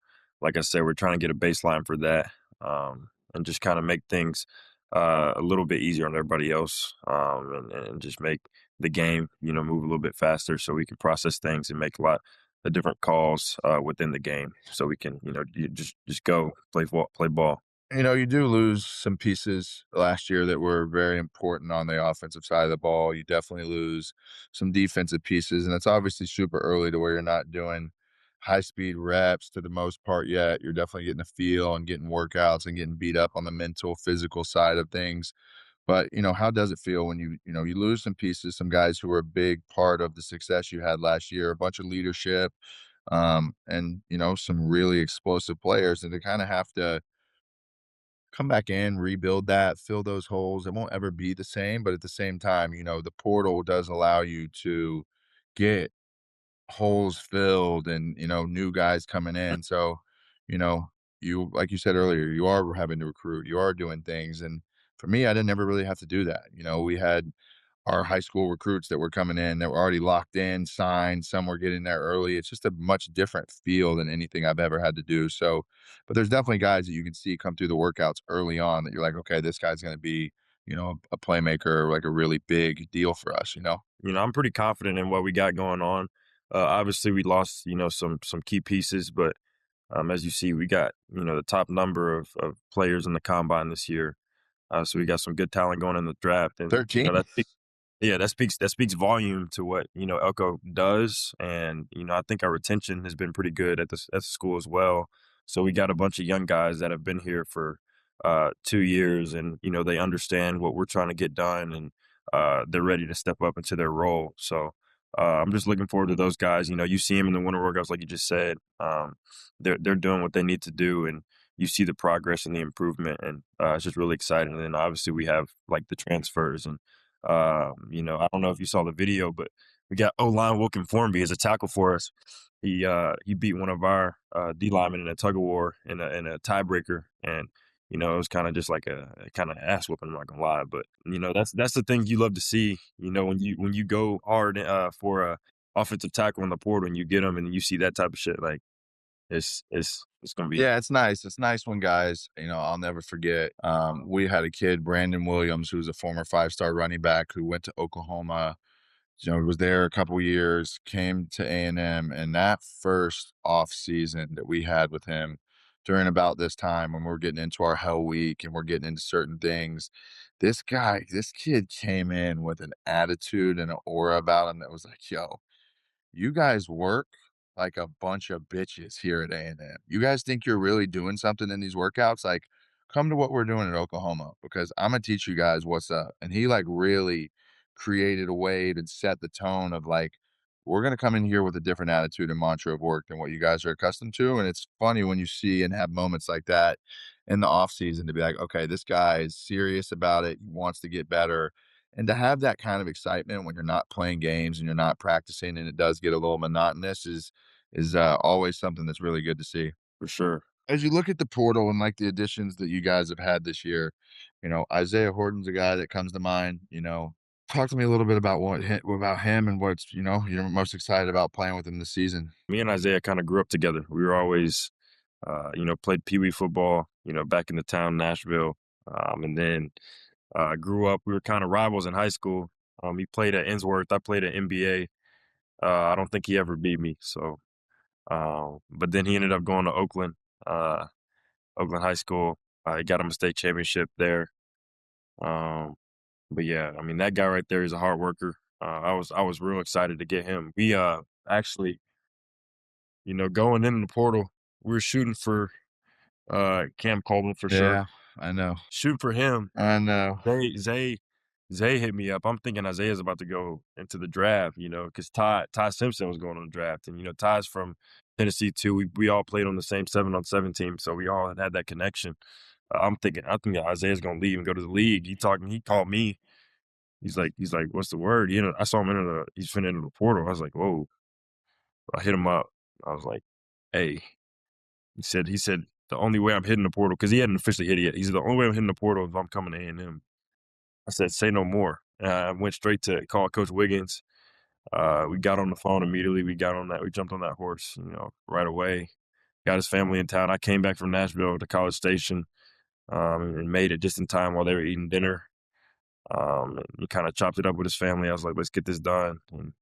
like I said, we're trying to get a baseline for that, and just kind of make things a little bit easier on everybody else, and just make the game, move a little bit faster so we can process things and make a lot of different calls within the game, so we can, just go play ball. You do lose some pieces last year that were very important on the offensive side of the ball. You definitely lose some defensive pieces, and it's obviously super early to where you're not doing high speed reps to the most part yet. You're definitely getting a feel and getting workouts and getting beat up on the mental, physical side of things. But, how does it feel when you lose some pieces, some guys who were a big part of the success you had last year, a bunch of leadership, and, some really explosive players, and to kind of have to come back in, rebuild that, fill those holes. It won't ever be the same, but at the same time, the portal does allow you to get holes filled and, new guys coming in. So, you know, like you said earlier, you are having to recruit, you are doing things. And for me, I didn't ever really have to do that. We had our high school recruits that were coming in that were already locked in, signed, some were getting there early. It's just a much different feel than anything I've ever had to do. So, but there's definitely guys that you can see come through the workouts early on that you're like, okay, this guy's going to be, a playmaker, like a really big deal for us. I'm pretty confident in what we got going on. Obviously, we lost, some key pieces, but as you see, we got, the top number of players in the combine this year. So we got some good talent going in the draft, and 13. yeah, that speaks volume to what Elko does, and I think our retention has been pretty good at the school as well. So we got a bunch of young guys that have been here for 2 years, and they understand what we're trying to get done, and they're ready to step up into their role. So I'm just looking forward to those guys. You see them in the winter workouts, like you just said. They're doing what they need to do, and you see the progress and the improvement, and it's just really exciting. And then obviously we have like the transfers, and I don't know if you saw the video, but we got O-line Wilkin Formby as a tackle for us. He beat one of our D linemen in a tug of war in a tiebreaker, and it was kind of just like a kind of ass whooping. I'm not gonna lie, but that's the thing you love to see. When you go hard for a offensive tackle in the portal and you get them and you see that type of shit, like it's gonna be. Yeah, it's nice. It's nice when guys, I'll never forget. We had a kid, Brandon Williams, who's a former 5-star running back who went to Oklahoma. Was there a couple years, came to A&M, and that first off season that we had with him during about this time when we're getting into our hell week and we're getting into certain things, this kid came in with an attitude and an aura about him that was like, yo, you guys work like a bunch of bitches here at A&M. You guys think you're really doing something in these workouts? Like, come to what we're doing at Oklahoma because I'm gonna teach you guys what's up. And he like really created a way to set the tone of like, we're gonna come in here with a different attitude and mantra of work than what you guys are accustomed to. And it's funny when you see and have moments like that in the off season to be like, okay, this guy is serious about it. He wants to get better. And to have that kind of excitement when you're not playing games and you're not practicing and it does get a little monotonous is always something that's really good to see. For sure. As you look at the portal and like the additions that you guys have had this year, Isaiah Horton's a guy that comes to mind. Talk to me a little bit about about him and what's you're most excited about playing with him this season. Me and Isaiah kind of grew up together. We were always, played Pee Wee football, back in the town, Nashville. And then grew up, we were kind of rivals in high school. He played at Innsworth. I played at NBA. I don't think he ever beat me. So, but then he ended up going to Oakland, Oakland High School. He got him a state championship there. But yeah, I mean, that guy right there is a hard worker. I was real excited to get him. We actually, going in the portal, we were shooting for Cam Coleman for sure. Yeah, I know. Shoot for him. I know. Zay hit me up. I'm thinking Isaiah's about to go into the draft, because Ty Simpson was going on the draft. And, Ty's from Tennessee too. We all played on the same 7-on-7 team, so we all had that connection. I think Isaiah's gonna leave and go to the league. He called me. He's like, what's the word? I saw him he's finna enter the portal. I was like, whoa. I hit him up. I was like, hey. He said the only way I'm hitting the portal, because he hadn't officially hit it yet. He said the only way I'm hitting the portal is if I'm coming to A&M. I said, say no more. I went straight to call Coach Wiggins. We got on the phone immediately. We jumped on that horse, right away. Got his family in town. I came back from Nashville to College Station and made it just in time while they were eating dinner. And he kind of chopped it up with his family. I was like, let's get this done. And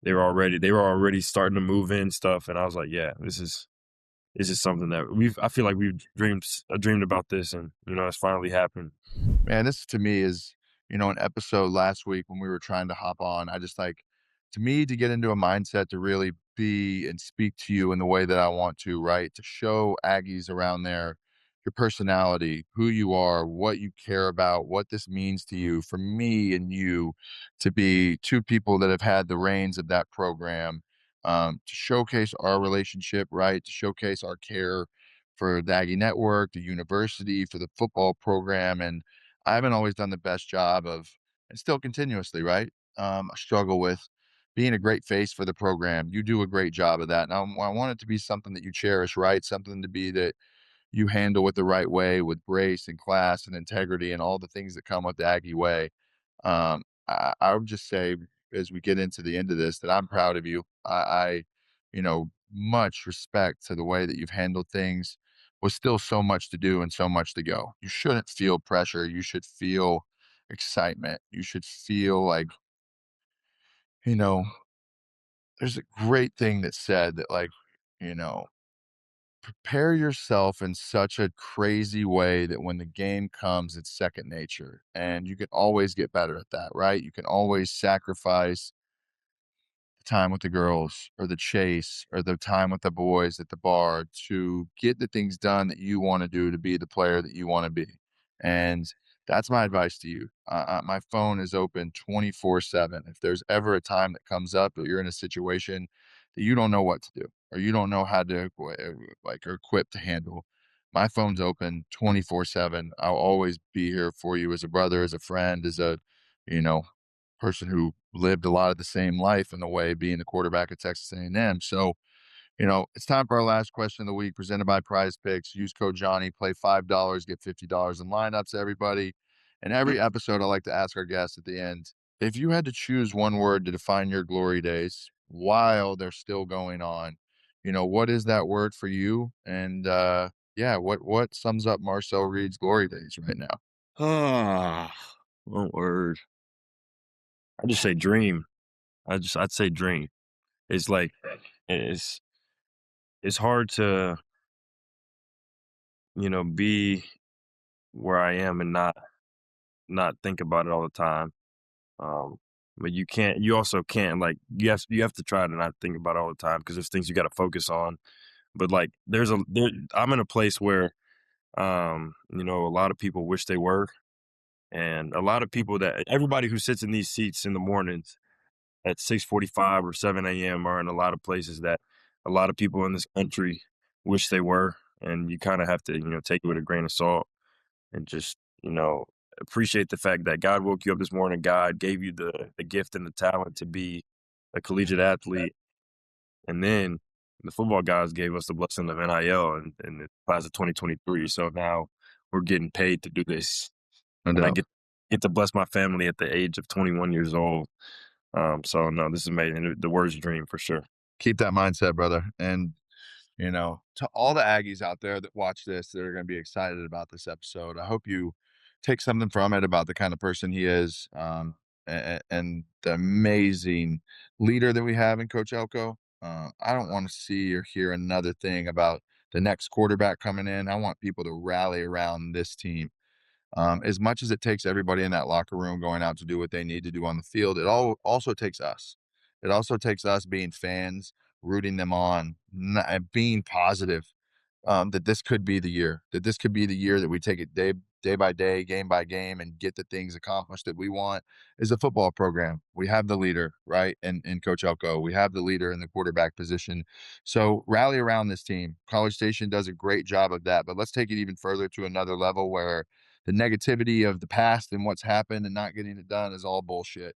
they were already starting to move in stuff. And I was like, yeah, this is something that I feel like we've dreamed about this, and it's finally happened. Man, this to me is, an episode last week when we were trying to hop on. I just like, to me, to get into a mindset to really be and speak to you in the way that I want to, right? To show Aggies around there your personality, who you are, what you care about, what this means to you, for me and you to be two people that have had the reins of that program, to showcase our relationship, right? To showcase our care for the Aggie Network, the university, for the football program. And I haven't always done the best job of, and still continuously, right? I struggle with being a great face for the program. You do a great job of that. And I want it to be something that you cherish, right? Something to be that you handle it the right way with grace and class and integrity and all the things that come with the Aggie way. I would just say, as we get into the end of this, that I'm proud of you. Much respect to the way that you've handled things, with still so much to do and so much to go. You shouldn't feel pressure. You should feel excitement. You should feel like, you know, there's a great thing that said that, like, you know, prepare yourself in such a crazy way that when the game comes, it's second nature. And you can always get better at that, right? You can always sacrifice time with the girls or the chase or the time with the boys at the bar to get the things done that you want to do to be the player that you want to be. And that's my advice to you. My phone is open 24/7. If there's ever a time that comes up that you're in a situation that you don't know what to do or you don't know how to or equipped to handle, my phone's open 24/7. I'll always be here for you as a brother, as a friend, as a, you know, person who lived a lot of the same life in a way, being the quarterback at Texas A&M. So, it's time for our last question of the week, presented by PrizePicks. Use code Johnny, play $5, get $50 in lineups, everybody. And every episode, I like to ask our guests at the end, if you had to choose one word to define your glory days while they're still going on, what is that word for you? And what sums up Marcel Reed's glory days right now? One word. I just say dream. I'd say dream. It's like it's hard to be where I am and not think about it all the time. But you also can't, like, you have to try to not think about it all the time because there's things you got to focus on. But like I'm in a place where a lot of people wish they were, and a lot of people everybody who sits in these seats in the mornings at 6:45 or 7 a.m. are in a lot of places that a lot of people in this country wish they were. And you kind of have to, take it with a grain of salt and just, appreciate the fact that God woke you up this morning. God gave you the gift and the talent to be a collegiate athlete. And then the football guys gave us the blessing of NIL in the class of 2023. So now we're getting paid to do this. And I get to bless my family at the age of 21 years old. So no, this is amazing. The worst dream for sure. Keep that mindset, brother. And, to all the Aggies out there that watch this, that are going to be excited about this episode, I hope you take something from it about the kind of person he is, and the amazing leader that we have in Coach Elko. I don't want to see or hear another thing about the next quarterback coming in. I want people to rally around this team. As much as it takes everybody in that locker room going out to do what they need to do on the field, it also takes us. It also takes us being fans, rooting them on, being positive, that this could be the year, that we take it day by day, game by game, and get the things accomplished that we want as a football program. We have the leader, right? And Coach Elko, we have the leader in the quarterback position. So rally around this team. College Station does a great job of that, but let's take it even further to another level where the negativity of the past and what's happened and not getting it done is all bullshit.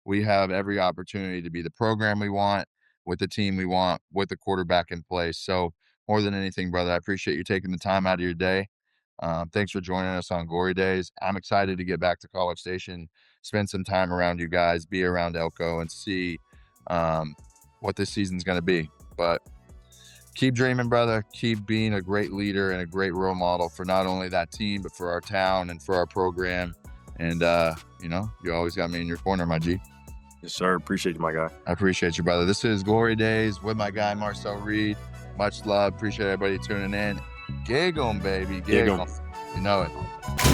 We have every opportunity to be the program we want, with the team we want, with the quarterback in place. So more than anything, brother, I appreciate you taking the time out of your day. Thanks for joining us on Glory Days. I'm excited to get back to College Station, spend some time around you guys, be around Elko, and see what this season's going to be. But keep dreaming, brother. Keep being a great leader and a great role model for not only that team, but for our town and for our program. And, you always got me in your corner, my G. Yes, sir. Appreciate you, my guy. I appreciate you, brother. This is Glory Days with my guy, Marcel Reed. Much love. Appreciate everybody tuning in. Gig 'em, baby. Gig 'em. You know it.